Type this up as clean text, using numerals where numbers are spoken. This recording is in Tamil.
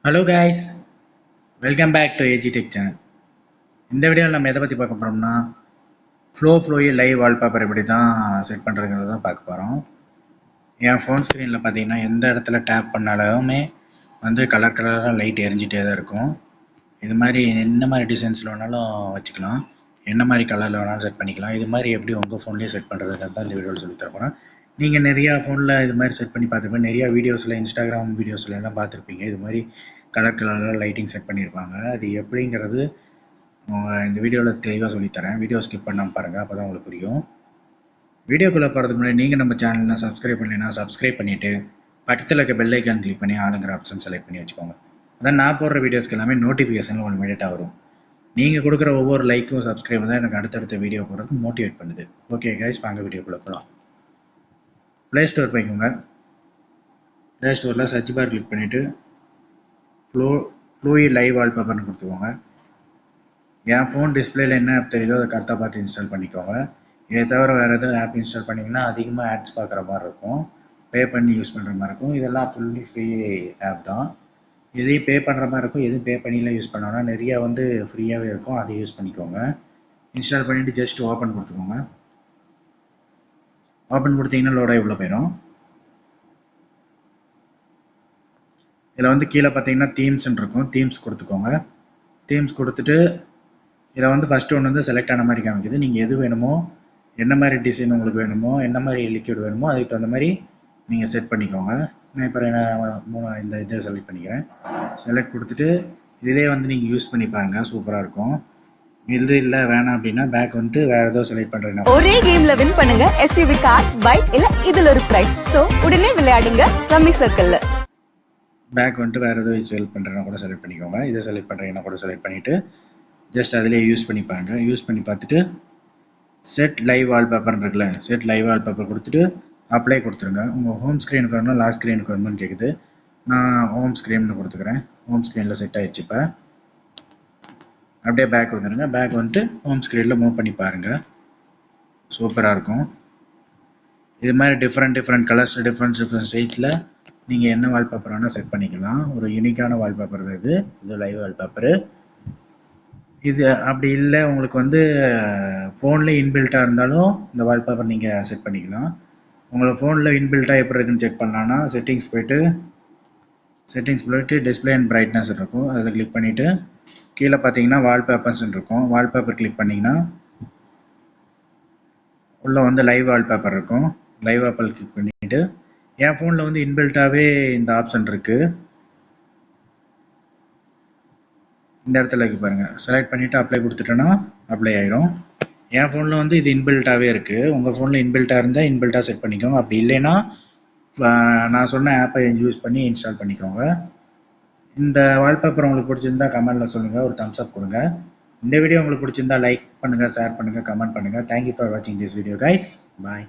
Hello guys, welcome back to AG tech channel. இந்த வீடியோவில் நம்ம எதை பற்றி பார்க்க போகிறோம்னா ஃப்ளோயி லைவ் வால்பேப்பர் எப்படி தான் செட் பண்ணுறதுங்கிறத தான் பார்க்க போகிறோம். என் ஃபோன் ஸ்க்ரீனில் பார்த்தீங்கன்னா எந்த இடத்துல டேப் பண்ணாலுமே கலர் கலராக லைட் எரிஞ்சிட்டே தான் இருக்கும். இது மாதிரி என்ன மாதிரி டிசைன்ஸில் வேணாலும் வச்சுக்கலாம், என்ன மாதிரி கலரில் வேணாலும் செட் பண்ணிக்கலாம். இது மாதிரி எப்படி உங்கள் ஃபோன்லேயே செட் பண்ணுறதுக்கு தான் இந்த வீடியோவில் சொல்லி தரப்போகிறேன். நீங்கள் நிறையா ஃபோனில் இது மாதிரி செட் பண்ணி பார்த்துருப்பீங்க, நிறையா வீடியோஸில் இன்ஸ்டாகிராம் வீடியோஸில் எல்லாம் பார்த்துருப்பீங்க. இது மாதிரி கலர் கலரில் லைட்டிங் செட் பண்ணியிருப்பாங்க. அது எப்படிங்கிறது இந்த வீடியோவில் தெளிவாக சொல்லித்தரேன். வீடியோ ஸ்கிப் பண்ணாமல் பாருங்கள், அப்போ தான் உங்களுக்கு புரியும். வீடியோக்குள்ளே போகிறதுக்கு முன்னாடி நீங்கள் நம்ம சேனலில் சப்ஸ்கிரைப் பண்ணலைன்னா சப்ஸ்கிரைப் பண்ணிவிட்டு பக்கத்தில் இருக்க பெல் ஐக்கான் கிளிக் பண்ணி ஆளுங்கிற ஆப்ஷன் செலக்ட் பண்ணி வச்சுக்கோங்க. அதான் நான் போடுற வீடியோஸ்க்கு எல்லாமே நோட்டிஃபிகேஷன் ஒன்று இமீடியட்டாக வரும். நீங்கள் கொடுக்குற ஒவ்வொரு லைக்கும் சப்ஸ்கிரைப் தான் எனக்கு அடுத்தடுத்த வீடியோ போடுறதுக்கு மோட்டிவேட் பண்ணுது. ஓகே கைஸ், வாங்க வீடியோக்குள்ளே போகலாம். ப்ளே ஸ்டோர் போய்க்கோங்க. ப்ளே ஸ்டோரில் சர்ச் பார் கிளிக் பண்ணிவிட்டு ஃப்ளோயி லைவ் வால்பேப்பர்னு கொடுத்துக்கோங்க. என் ஃபோன் டிஸ்பிளேல என்ன ஆப் தெரியுதோ அதை கரெக்டாக பார்த்து இன்ஸ்டால் பண்ணிக்கோங்க. இதை தவிர வேறு எதுவும் ஆப் இன்ஸ்டால் பண்ணிங்கன்னா அதிகமாக ஆட்ஸ் பார்க்குற மாதிரி இருக்கும், பே பண்ணி யூஸ் பண்ணுற மாதிரி இருக்கும். இதெல்லாம் ஃபுல்லி ஃப்ரீ ஆப் தான். எதையும் பே பண்ணுற மாதிரி இருக்கும், எதுவும் பே பண்ணிலாம் யூஸ் பண்ணோன்னா நிறையா ஃப்ரீயாகவே இருக்கும், அதை யூஸ் பண்ணிக்கோங்க. இன்ஸ்டால் பண்ணிவிட்டு ஜஸ்ட் ஓப்பன் கொடுத்துக்கோங்க. ஓப்பன் கொடுத்தீங்கன்னா லோடாக இவ்வளோ போயிடும். இதில் கீழே பார்த்தீங்கன்னா தீம்ஸ்ன்னு இருக்கும், தீம்ஸ் கொடுத்துக்கோங்க. தீம்ஸ் கொடுத்துட்டு இதில் ஃபஸ்ட்டு ஒன்று செலக்ட் ஆன மாதிரி காமிக்குது. நீங்கள் எது வேணுமோ, என்ன மாதிரி டிசைன் உங்களுக்கு வேணுமோ, என்ன மாதிரி லிக்விட் வேணுமோ அதுக்கு தகுந்த மாதிரி நீங்கள் செட் பண்ணிக்கோங்க. நான் இப்போ இந்த இதை செலக்ட் பண்ணிக்கிறேன். செலக்ட் கொடுத்துட்டு இதிலே நீங்கள் யூஸ் பண்ணி பாருங்கள், சூப்பராக இருக்கும். இது இல்லை வேணாம் அப்படின்னா பேக் வேறு ஏதோ செலக்ட் பண்ணுறேன். ஒரே கேம்ல வின் பண்ணுங்க எஸ்யூவி கார், பைக் இல்லை இதில் ஒரு ப்ரைஸ். ஸோ உடனே விளையாடுங்க ரம்மி சர்க்கிளில். பேக் வேறு ஏதோ செலக்ட் பண்ணுறேன்னா கூட செலக்ட் பண்ணிக்கோங்க. இதை செலக்ட் பண்ணுறீங்கன்னா கூட செலக்ட் பண்ணிவிட்டு ஜஸ்ட் அதிலே யூஸ் பண்ணி பாருங்கள். யூஸ் பண்ணி பார்த்துட்டு செட் லைவ் வால்பேப்பர்னு இருக்குல்ல, செட் லைவ் வால்பேப்பர் கொடுத்துட்டு அப்ளை கொடுத்துருங்க. உங்கள் ஹோம் ஸ்க்ரீனுக்கு வரணும், லாஸ்ட் ஸ்க்ரீனுக்கு வரணும்னு கேட்குது. நான் ஹோம் ஸ்க்ரீன்னு கொடுத்துக்கிறேன். ஹோம் ஸ்க்ரீனில் செட் ஆகிடுச்சு. இப்போ அப்படியே பேக் வந்துடுங்க. பேக் ஹோம் ஸ்க்ரீனில் மூவ் பண்ணி பாருங்கள், சூப்பராக இருக்கும். இது மாதிரி டிஃப்ரெண்ட் கலர்ஸ், டிஃப்ரெண்ட் சைட்டில் நீங்கள் என்ன வால்பேப்பர் வேணால் செட் பண்ணிக்கலாம். ஒரு யூனிக்கான வால்பேப்பர் இது லைவ் வால்பேப்பரு. இது அப்படி இல்லை உங்களுக்கு ஃபோனில் இன்பில்ட்டாக இருந்தாலும் இந்த வால்பேப்பர் நீங்கள் செட் பண்ணிக்கலாம். உங்களை ஃபோனில் இன்பில்ட்டாக எப்படி இருக்குன்னு செக் பண்ணலான்னா செட்டிங்ஸ் போய்ட்டு டிஸ்பிளே அண்ட் பிரைட்னஸ் இருக்கும், அதில் கிளிக் பண்ணிவிட்டு கீழே பார்த்தீங்கன்னா வால்பேப்பர்ஸ்ன்னு இருக்கும். வால்பேப்பர் கிளிக் பண்ணிங்கன்னா உள்ளே லைவ் வால்பேப்பர் இருக்கும். லைவ் வால்பேப்பர் கிளிக் பண்ணிவிட்டு என் ஃபோனில் இன்பில்ட்டாகவே இந்த ஆப்ஷன் இருக்குது. இந்த இடத்துல இருக்கு பாருங்கள், செலக்ட் பண்ணிவிட்டு அப்ளை கொடுத்துட்டோன்னா அப்ளை ஆயிரும். என் ஃபோனில் இது இன்பில்ட்டாகவே இருக்குது. உங்கள் ஃபோனில் இன்பில்ட்டாக இருந்தால் இன்பில்ட்டாக செட் பண்ணிக்கோங்க. அப்படி இல்லைன்னா நான் சொன்ன ஆப்பை யூஸ் பண்ணி இன்ஸ்டால் பண்ணிக்கோங்க. இந்த வால்பேப்பர் உங்களுக்கு பிடிச்சிருந்தா கமெண்ட்டில் சொல்லுங்கள், ஒரு தம்ஸ் அப் கொடுங்க. இந்த வீடியோ உங்களுக்கு பிடிச்சிருந்தா லைக் பண்ணுங்கள், ஷேர் பண்ணுங்கள், கமெண்ட் பண்ணுங்கள். தேங்க்யூ ஃபார் வாட்சிங் திஸ் வீடியோ கைஸ். பாய்.